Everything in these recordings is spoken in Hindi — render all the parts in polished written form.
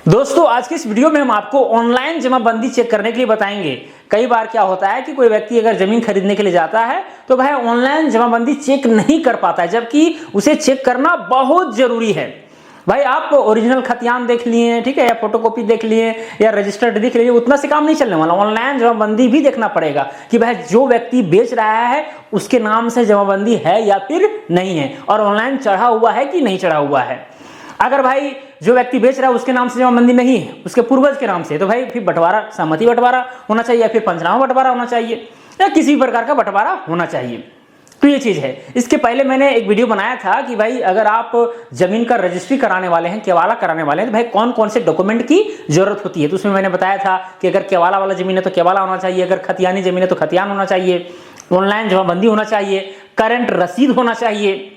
दोस्तों आज की इस वीडियो में हम आपको ऑनलाइन जमाबंदी चेक करने के लिए बताएंगे। कई बार क्या होता है कि कोई व्यक्ति अगर जमीन खरीदने के लिए जाता है तो वह ऑनलाइन जमाबंदी चेक नहीं कर पाता है, जबकि उसे चेक करना बहुत जरूरी है। भाई आप ओरिजिनल खतियान देख लिए, ठीक है, या फोटोकॉपी देख लिए या रजिस्टर्ड देख लिए, उतना से काम नहीं चलने वाला। ऑनलाइन जमाबंदी भी देखना पड़ेगा कि भाई जो व्यक्ति बेच रहा है उसके नाम से जमाबंदी है या फिर नहीं है, और ऑनलाइन चढ़ा हुआ है कि नहीं चढ़ा हुआ है। अगर भाई जो व्यक्ति बेच रहा है उसके नाम से जमाबंदी नहीं है, उसके पूर्वज के नाम से, तो भाई फिर बंटवारा, सहमति बंटवारा होना चाहिए या फिर पंचनामा बंटवारा होना चाहिए या किसी प्रकार का बंटवारा होना चाहिए। तो ये चीज है। इसके पहले मैंने एक वीडियो बनाया था कि भाई अगर आप जमीन का रजिस्ट्री कराने वाले हैं, केवाला कराने वाले हैं, तो भाई कौन कौन से डॉक्यूमेंट की जरूरत होती है। तो उसमें मैंने बताया था कि अगर केवाला वाला जमीन है तो केवाला होना चाहिए, अगर खतियानी जमीन है तो खतियान होना चाहिए, ऑनलाइन जमाबंदी होना चाहिए, करंट रसीद होना चाहिए,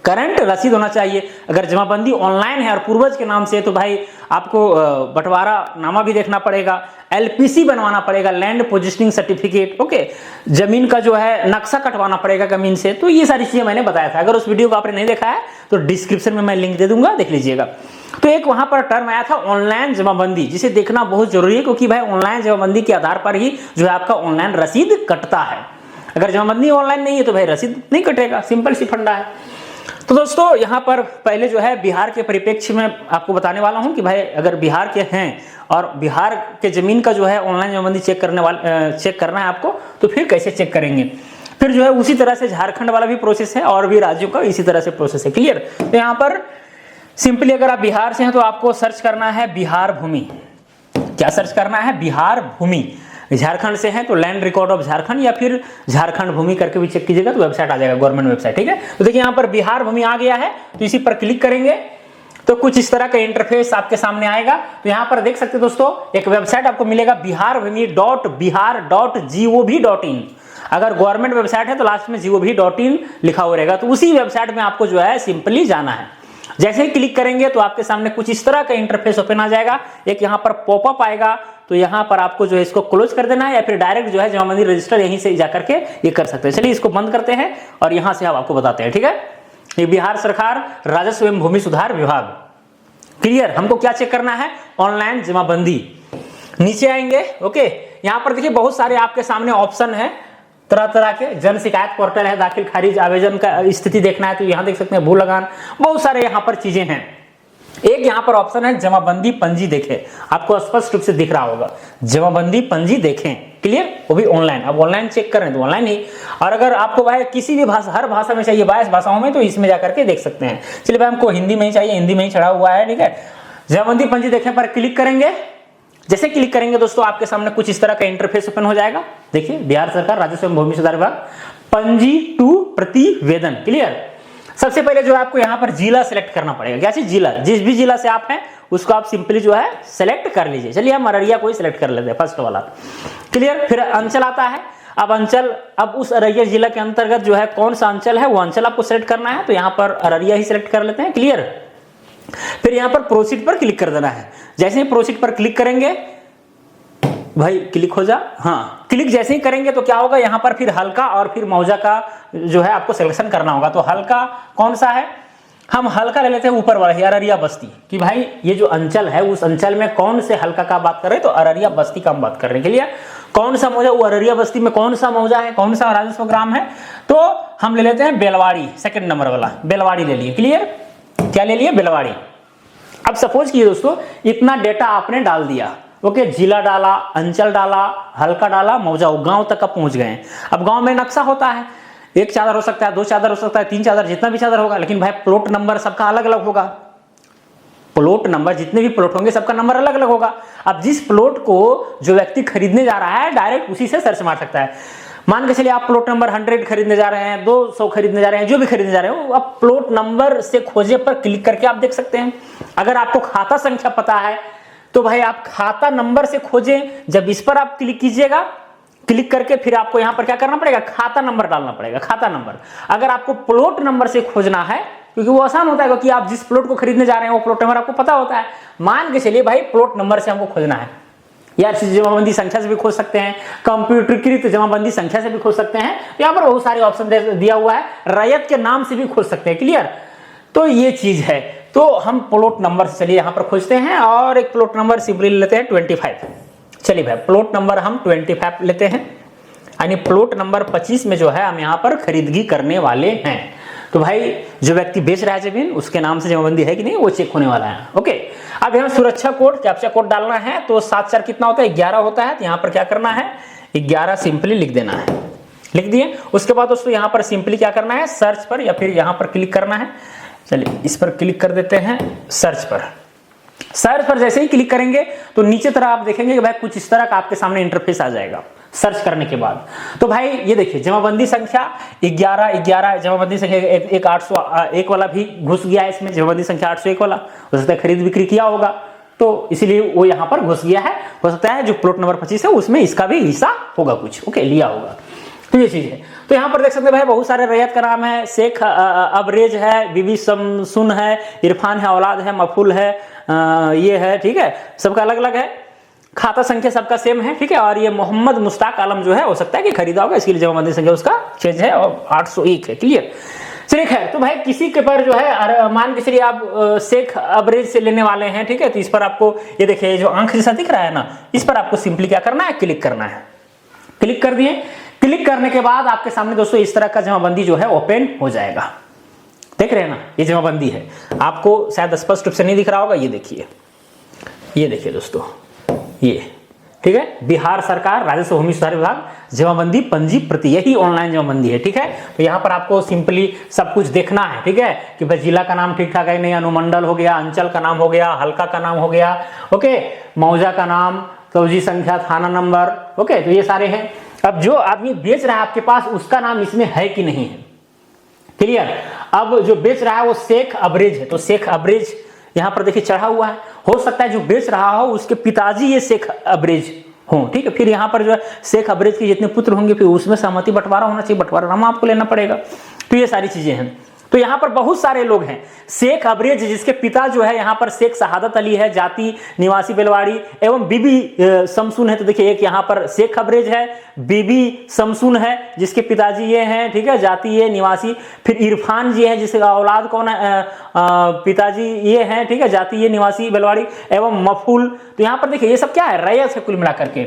करंट रसीद होना चाहिए। अगर जमाबंदी ऑनलाइन है और पूर्वज के नाम से है तो भाई आपको बंटवारा नामा भी देखना पड़ेगा, एलपीसी बनवाना पड़ेगा, लैंड पोजीशनिंग सर्टिफिकेट, ओके, जमीन का जो है नक्शा कटवाना पड़ेगा जमीन से। तो ये सारी चीजें मैंने बताया था। अगर उस वीडियो को आपने नहीं देखा है तो डिस्क्रिप्शन में मैं लिंक दे दूंगा, देख लीजिएगा। तो एक वहां पर टर्म आया था ऑनलाइन जमाबंदी, जिसे देखना बहुत जरूरी है, क्योंकि भाई ऑनलाइन जमाबंदी के आधार पर ही जो है आपका ऑनलाइन रसीद कटता है। अगर जमाबंदी ऑनलाइन नहीं है तो भाई रसीद नहीं कटेगा, सिंपल सी फंडा है। तो दोस्तों यहाँ पर पहले जो है बिहार के परिप्रेक्ष्य में आपको बताने वाला हूँ कि भाई अगर बिहार के हैं और बिहार के जमीन का जो है ऑनलाइन जमाबंदी चेक करना है आपको, तो फिर कैसे चेक करेंगे। फिर जो है उसी तरह से झारखंड वाला भी प्रोसेस है और भी राज्यों का इसी तरह से प्रोसेस है। क्लियर। तो यहाँ पर सिंपली अगर आप बिहार से हैं तो आपको सर्च करना है बिहार भूमि। क्या सर्च करना है? बिहार भूमि। झारखंड से है तो लैंड रिकॉर्ड ऑफ झारखंड या फिर झारखंड भूमि करके भी चेक कीजिएगा तो वेबसाइट आ जाएगा, गवर्नमेंट वेबसाइट। ठीक है। तो देखिए यहाँ पर बिहार भूमि आ गया है, तो इसी पर क्लिक करेंगे तो कुछ इस तरह का इंटरफेस आपके सामने आएगा। तो यहाँ पर देख सकते हैं दोस्तों, एक वेबसाइट आपको मिलेगा biharbhumi.bihar.gov.in। अगर गवर्नमेंट वेबसाइट है तो लास्ट में gov.in लिखा हुआ रहेगा। तो उसी वेबसाइट में आपको जो है सिंपली जाना है। जैसे ही क्लिक करेंगे तो आपके सामने कुछ इस तरह का इंटरफेस ओपन आ जाएगा। एक यहाँ पर पॉपअप आएगा, तो यहाँ पर आपको जो है इसको क्लोज कर देना है या फिर डायरेक्ट जो है जमाबंदी रजिस्टर यहीं से जाकर के ये कर सकते हैं। चलिए इसको बंद करते हैं और यहाँ से हम आपको बताते हैं। ठीक है। ये बिहार सरकार राजस्व एवं भूमि सुधार विभाग। क्लियर। हमको क्या चेक करना है? ऑनलाइन जमाबंदी। नीचे आएंगे, ओके, यहाँ पर देखिए बहुत सारे आपके सामने ऑप्शन है, तरह तरह के। जन शिकायत पोर्टल है, दाखिल खारिज आवेदन का स्थिति देखना है तो यहाँ देख सकते हैं, भू लगान, बहुत सारे यहाँ पर चीजें हैं। एक यहाँ पर ऑप्शन है जमाबंदी पंजी देखें, आपको स्पष्ट रूप से दिख रहा होगा, जमाबंदी पंजी देखें। क्लियर। वो भी ऑनलाइन। अब ऑनलाइन चेक करें तो ऑनलाइन ही, और अगर आपको भाई किसी भी भाषा, हर भाषा में चाहिए, 22 भाषाओं में, तो इसमें जाकर के देख सकते हैं। चलिए भाई हमको हिंदी में ही चाहिए, हिंदी में ही चढ़ा हुआ है। ठीक है। जमाबंदी पंजी देखें पर क्लिक करेंगे। जैसे क्लिक करेंगे दोस्तों आपके सामने कुछ इस तरह का इंटरफेस ओपन हो जाएगा। देखिए बिहार सरकार राजस्व एवं भूमि सुधार विभाग, पंजी टू प्रतिवेदन। क्लियर। सबसे पहले जो है आपको यहाँ पर जिला सिलेक्ट करना पड़ेगा। क्या चीज? जिला। जिस भी जिला से आप हैं उसको आप सिंपली जो है सिलेक्ट कर लीजिए। चलिए हम अररिया को ही सिलेक्ट कर लेते हैं, फर्स्ट वाला। क्लियर। फिर अंचल आता है। अब अंचल, अब उस अररिया जिला के अंतर्गत जो है कौन सा अंचल है वो अंचल आपको सिलेक्ट करना है, तो यहाँ पर अररिया ही सिलेक्ट कर लेते हैं। क्लियर। फिर यहाँ पर प्रोसीड पर क्लिक कर देना है। जैसे ही प्रोसीड पर क्लिक करेंगे, भाई क्लिक हो जा, हाँ, क्लिक जैसे ही करेंगे तो क्या होगा, यहाँ पर फिर हल्का और फिर मौजा का जो है आपको सिलेक्शन करना होगा। तो हल्का कौन सा है? हम हल्का ले लेते हैं ऊपर वाला, अररिया बस्ती, कि भाई ये जो अंचल है उस अंचल में कौन से हल्का का बात कर रहे हैं, तो अररिया बस्ती का हम बात कर रहे हैं। के लिए कौन सा मौजा, वो अररिया बस्ती में कौन सा मौजा है, कौन सा राजस्व ग्राम है, तो हम ले लेते हैं बेलवाड़ी, सेकंड नंबर वाला बेलवाड़ी ले लिए। क्लियर। क्या ले लिए? बेलवाड़ी। अब सपोज कीजिए दोस्तों इतना डेटा आपने डाल दिया, ओके, जिला डाला, अंचल डाला, हल्का डाला, मौजा, गांव तक आप पहुंच गए। अब गांव में नक्शा होता है, एक चादर हो सकता है, 2 चादर हो सकता है, 3 चादर, जितना भी चादर होगा, लेकिन भाई प्लॉट नंबर सबका अलग अलग होगा। प्लॉट नंबर, जितने भी प्लॉट होंगे सबका नंबर अलग अलग होगा। अब जिस प्लॉट को जो व्यक्ति खरीदने जा रहा है डायरेक्ट उसी से सर्च मार सकता है। मान के चलिए आप प्लॉट नंबर 100 खरीदने जा रहे हैं, 200 खरीदने जा रहे हैं, जो भी खरीदने जा रहे हो, आप प्लॉट नंबर से खोजे पर क्लिक करके आप देख सकते हैं। अगर आपको खाता संख्या पता है तो भाई आप खाता नंबर से खोजें। जब इस पर आप क्लिक कीजिएगा, क्लिक करके फिर आपको यहां पर क्या करना पड़ेगा, खाता नंबर डालना पड़ेगा, खाता नंबर। अगर आपको प्लॉट नंबर से खोजना है, क्योंकि वो आसान होता है, क्योंकि आप जिस प्लॉट को खरीदने जा रहे हैं वो प्लॉट नंबर आपको पता होता है। मान के चलिए भाई प्लॉट नंबर से हमको खोजना है, यार जमाबंदी संख्या से भी खोज सकते हैं, कंप्यूटरीकृत जमाबंदी संख्या से भी खोज सकते हैं। यहाँ पर बहुत सारे ऑप्शन दिया हुआ है, रैयत के नाम से भी खोज सकते हैं। क्लियर। तो ये चीज है। तो हम प्लॉट नंबर से चलिए यहाँ पर खोजते हैं और एक प्लॉट नंबर सिंपली लेते हैं 25। चलिए भाई प्लॉट नंबर हम 25 लेते हैं, यानी प्लॉट नंबर 25 में जो है हम यहाँ पर खरीदगी करने वाले हैं। तो भाई जो व्यक्ति बेच रहा है जमीन उसके नाम से जमाबंदी है कि नहीं वो चेक होने वाला है। ओके, अब यहाँ सुरक्षा कोड कैप्चा कोड डालना है, तो 7 कितना होता है 11 होता है। तो यहाँ पर क्या करना है 11 सिंपली लिख देना है, लिख दिए। उसके बाद दोस्तों यहाँ पर सिंपली क्या करना है सर्च पर या फिर यहाँ पर क्लिक करना है। चलिए इस पर क्लिक कर देते हैं, सर्च पर। सर्च पर जैसे ही क्लिक करेंगे तो नीचे तरह आप देखेंगे कि भाई कुछ इस तरह का आपके सामने इंटरफेस आ जाएगा सर्च करने के बाद। तो भाई ये देखिए जमाबंदी संख्या 11, जमाबंदी संख्या एक 801 वाला भी घुस गया है इसमें, जमाबंदी संख्या 801 वाला हो सकता है खरीद बिक्री किया होगा, तो इसीलिए वो यहाँ पर घुस गया है। हो सकता है जो प्लॉट नंबर 25 है उसमें इसका भी हिस्सा होगा कुछ, ओके लिया होगा। तो ये चीज है। तो यहाँ पर देख सकते हैं भाई बहुत सारे रैयत का नाम है, शेख अबरेज है, बीबी शमसुन है, इरफान है, औलाद है, मफूल है, ये है, ठीक है, सबका अलग अलग है। खाता संख्या सबका सेम है, ठीक है। और ये मोहम्मद मुश्ताक आलम जो है हो सकता है कि खरीदा होगा, इसके लिए जमाबंदी संख्या उसका चेंज है और 801 है, क्लियर। चलिए खैर, तो भाई किसी के पर जो है मान के चलिए आप शेख अबरेज से लेने वाले हैं, ठीक है। तो इस पर आपको ये देखिए जो आंख जैसा दिख रहा है ना, इस पर आपको सिंपली क्या करना है क्लिक करना है। क्लिक कर दिए, क्लिक करने के बाद आपके सामने दोस्तों इस तरह का जमाबंदी जो है ओपन हो जाएगा। देख रहे हैं ना, ये जमाबंदी है, आपको शायद स्पष्ट रूप से नहीं दिख रहा होगा, ये देखिए, ये देखिए दोस्तों, ये ठीक है, बिहार सरकार राजस्व भूमि सुधार विभाग जमाबंदी पंजी प्रति, यही ऑनलाइन जमाबंदी है, ठीक है। तो यहाँ पर आपको सिंपली सब कुछ देखना है, ठीक है, कि भाई जिला का नाम ठीक ठाक है नहीं, अनुमंडल हो गया, अंचल का नाम हो गया, हल्का का नाम हो गया, ओके, मौजा का नाम, फौजी संख्या, थाना नंबर, ओके। तो ये सारे हैं। अब जो आदमी बेच रहा है आपके पास उसका नाम इसमें है कि नहीं है, क्लियर। अब जो बेच रहा है वो शेख अबरेज है, तो शेख अबरेज यहाँ पर देखिए चढ़ा हुआ है। हो सकता है जो बेच रहा हो उसके पिताजी ये शेख अबरेज हो, ठीक है। फिर यहाँ पर जो है शेख अबरेज के जितने पुत्र होंगे फिर उसमें सहमति बंटवारा होना चाहिए, बंटवारानामा आपको लेना पड़ेगा। तो ये सारी चीजें हैं। तो यहाँ पर बहुत सारे लोग हैं। शेख अबरेज जिसके पिता जो है यहाँ पर शेख शहादत अली है, जाति निवासी बेलवाड़ी, एवं बीबी शमसुन है। तो देखिए एक यहाँ पर शेख अबरेज है, बीबी शमसुन है जिसके पिताजी ये हैं, ठीक है, जाति ये निवासी। फिर इरफान जी है जिसका औलाद कौन है, पिताजी ये हैं, ठीक है, जाति ये निवासी बेलवाड़ी, एवं मफूल। तो यहाँ पर देखिए ये सब क्या है रैयत है कुल मिलाकर के,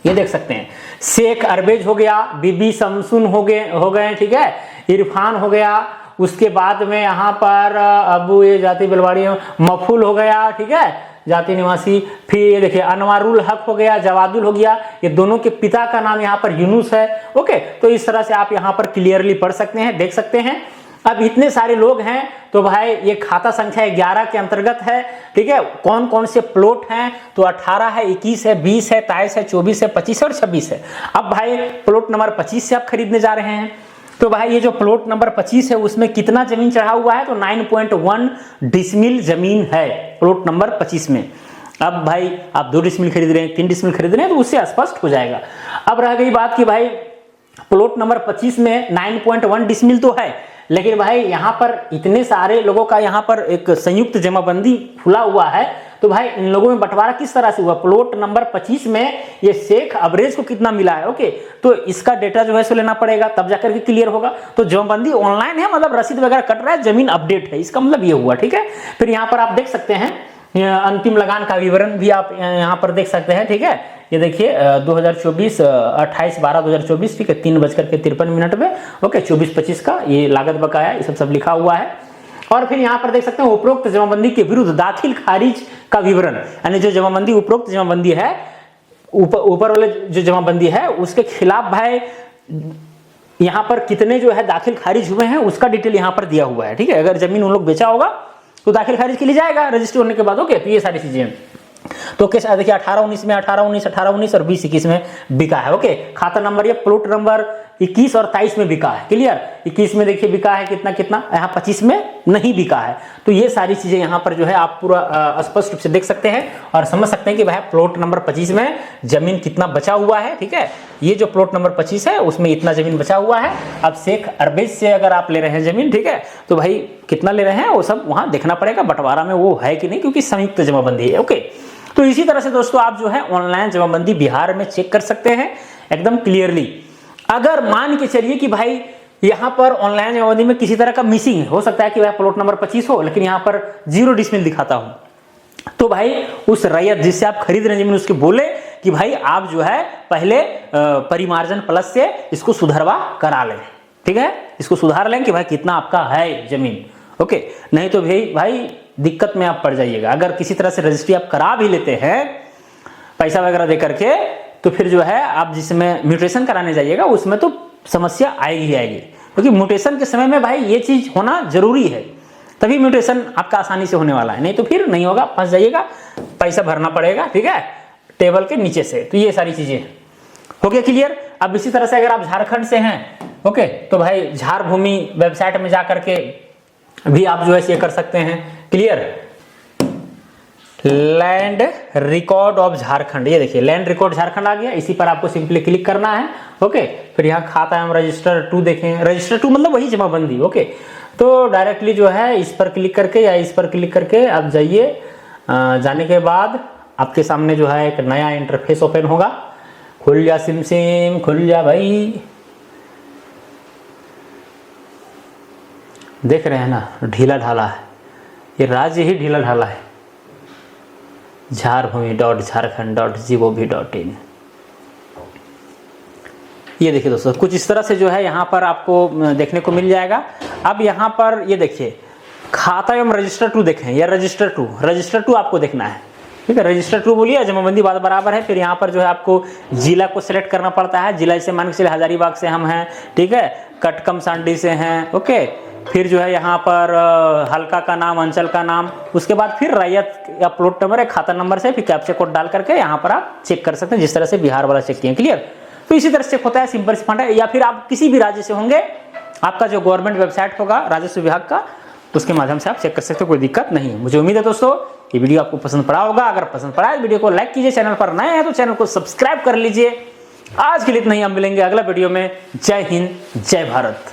ये देख सकते हैं। शेख अरबेज हो गया, बीबी शमसुन हो गए, ठीक है, इरफान हो गया, उसके बाद में यहाँ पर अबू ये जाति बेलवाड़ी मफूल हो गया, ठीक है, जाति निवासी। फिर ये देखिए अनवारुल हक हो गया, जवादुल हो गया, ये दोनों के पिता का नाम यहाँ पर यूनुस है, ओके। तो इस तरह से आप यहाँ पर क्लियरली पढ़ सकते हैं, देख सकते हैं। अब इतने सारे लोग हैं तो भाई ये खाता संख्या 11 के अंतर्गत है, ठीक है। कौन कौन से प्लॉट हैं, तो 18 है, 21 है, 20 है, 23 है, 24 है, 25 है और 26 है। अब भाई प्लॉट नंबर 25 से आप खरीदने जा रहे हैं, तो भाई ये जो प्लॉट नंबर 25 है उसमें कितना जमीन चढ़ा हुआ है, तो 9.1 डिसमिल जमीन है प्लॉट नंबर 25 में। अब भाई आप 2 डिसमिल खरीद रहे हैं, 3 डिसमिल खरीद रहे हैं, तो उससे स्पष्ट हो जाएगा। अब रह गई बात कि भाई प्लॉट नंबर 25 में 9.1 डिसमिल तो है, लेकिन भाई यहाँ पर इतने सारे लोगों का यहाँ पर एक संयुक्त जमाबंदी खुला हुआ है, तो भाई इन लोगों में बंटवारा किस तरह से हुआ। प्लॉट नंबर 25 में ये शेख अबरेज को कितना मिला है, ओके, तो इसका डेटा जो है सो लेना पड़ेगा, तब जाकर के क्लियर होगा। तो जमाबंदी ऑनलाइन है, मतलब रसीद वगैरह कट रहा है, जमीन अपडेट है, इसका मतलब ये हुआ, ठीक है। फिर यहाँ पर आप देख सकते हैं अंतिम लगान का विवरण भी आप यहाँ पर देख सकते हैं, ठीक है। ये देखिए 2024 28/12/2024, ठीक है, 3:53 में, ओके, 24-25 का ये लागत बकाया ये सब लिखा हुआ है। और फिर यहाँ पर देख सकते हैं उपरोक्त जमाबंदी के विरुद्ध दाखिल खारिज का विवरण, यानी जो जमाबंदी उपरोक्त जमाबंदी है, ऊपर वाले जो जमाबंदी है उसके खिलाफ भाई यहाँ पर कितने जो है दाखिल खारिज हुए हैं उसका डिटेल यहाँ पर दिया हुआ है, ठीक है। अगर जमीन उन लोग बेचा होगा तो दाखिल खारिज के लिए जाएगा रजिस्ट्री होने के बाद, ओके। तो ये सारी चीजें तो कैसे देखिए 18-19 में 18-19 और 20-21 में बिका है, ओके। खाता नंबर ये प्लॉट नंबर 21 और 23 में बिका है, क्लियर। 21 में देखिए बिका है कितना कितना, यहाँ 25 में नहीं बिका है। तो ये सारी चीजें यहाँ पर जो है आप पूरा स्पष्ट रूप से देख सकते हैं और समझ सकते हैं कि भाई प्लॉट नंबर 25 में जमीन कितना बचा हुआ है, ठीक है। ये जो प्लॉट नंबर 25 है उसमें इतना जमीन बचा हुआ है। अब शेख अरबेज से अगर आप ले रहे हैं जमीन, ठीक है, तो भाई कितना ले रहे हैं वो सब वहां देखना पड़ेगा, बंटवारा में वो है कि नहीं, क्योंकि संयुक्त जमाबंदी है, ओके। तो इसी तरह से दोस्तों आप जो है ऑनलाइन जमाबंदी बिहार में चेक कर सकते हैं एकदम क्लियरली। अगर मान के चलिए कि भाई यहाँ पर ऑनलाइन अवधि में किसी तरह का मिसिंग है, हो सकता है कि वह प्लॉट नंबर 25 हो, लेकिन यहाँ पर 0 डिसमिल दिखाता हूँ, तो भाई उस रैयत जिससे आप खरीद रहे हैं जमीन उसके बोले कि भाई आप जो है पहले परिमार्जन प्लस से इसको सुधरवा करा लें, ठीक है, इसको सुधार लें कि भाई कितना आपका है जमीन, ओके। नहीं तो भाई दिक्कत में आप पड़ जाइएगा। अगर किसी तरह से रजिस्ट्री आप करा भी लेते हैं पैसा वगैरह दे करके, तो फिर जो है आप जिसमें म्यूटेशन कराने जाइएगा उसमें तो समस्या आएगी ही आएगी, क्योंकि म्यूटेशन के समय में भाई ये चीज होना जरूरी है, तभी म्यूटेशन आपका आसानी से होने वाला है, नहीं तो फिर नहीं होगा, फंस जाइएगा, पैसा भरना पड़ेगा, ठीक है, टेबल के नीचे से। तो ये सारी चीजें हो गया क्लियर। अब इसी तरह से अगर आप झारखंड से हैं, ओके, तो भाई झारभूमि वेबसाइट में जा करके भी आप जो है ये कर सकते हैं, clear. Land record of Jharkhand, ये देखिए लैंड रिकॉर्ड झारखंड आ गया, इसी पर आपको सिंपली क्लिक करना है, ओके। फिर यहाँ खाता एवं रजिस्टर 2 देखें, रजिस्टर 2 मतलब वही जमाबंदी, ओके। तो डायरेक्टली जो है इस पर क्लिक करके या इस पर क्लिक करके आप जाइए, जाने के बाद आपके सामने जो है एक नया इंटरफेस ओपन होगा। खुल जा सिम खुल जा भाई, देख रहे हैं ना, ढीला ढाला है, ये राज्य ही ढीला ढाला है, झारभूमि.झारखंड.gov.in। ये देखिए दोस्तों, कुछ इस तरह से जो है यहाँ पर आपको देखने को मिल जाएगा। अब यहाँ पर ये देखिए खाता एवं रजिस्टर 2 देखें, या रजिस्टर 2 आपको देखना है, ठीक है। रजिस्टर 2 बोलिए, जमाबंदी बात बराबर है। फिर यहाँ पर जो है आपको जिला को सिलेक्ट करना पड़ता है, जिला जैसे मान के चलिए हजारीबाग से हम हैं, ठीक है, कटकमसांडी से हैं, ओके। फिर जो है यहाँ पर हल्का का नाम, अंचल का नाम, उसके बाद फिर रैयत या प्लॉट नंबर या खाता नंबर से फिर कैप्चा कोड डाल करके यहाँ पर आप चेक कर सकते हैं, जिस तरह से बिहार वाला चेक किए, क्लियर। तो इसी तरह से चेक होता है, सिंपल सी फंड है। या फिर आप किसी भी राज्य से होंगे, आपका जो गवर्नमेंट वेबसाइट होगा राजस्व विभाग का, उसके माध्यम से आप चेक कर सकते हो, कोई दिक्कत नहीं है। मुझे उम्मीद है दोस्तों ये वीडियो आपको पसंद पड़ा होगा। अगर पसंद पड़ा है वीडियो को लाइक कीजिए, चैनल पर नए हैं तो चैनल को सब्सक्राइब कर लीजिए। आज के लिए इतना ही, हम मिलेंगे अगला वीडियो में। जय हिंद, जय भारत।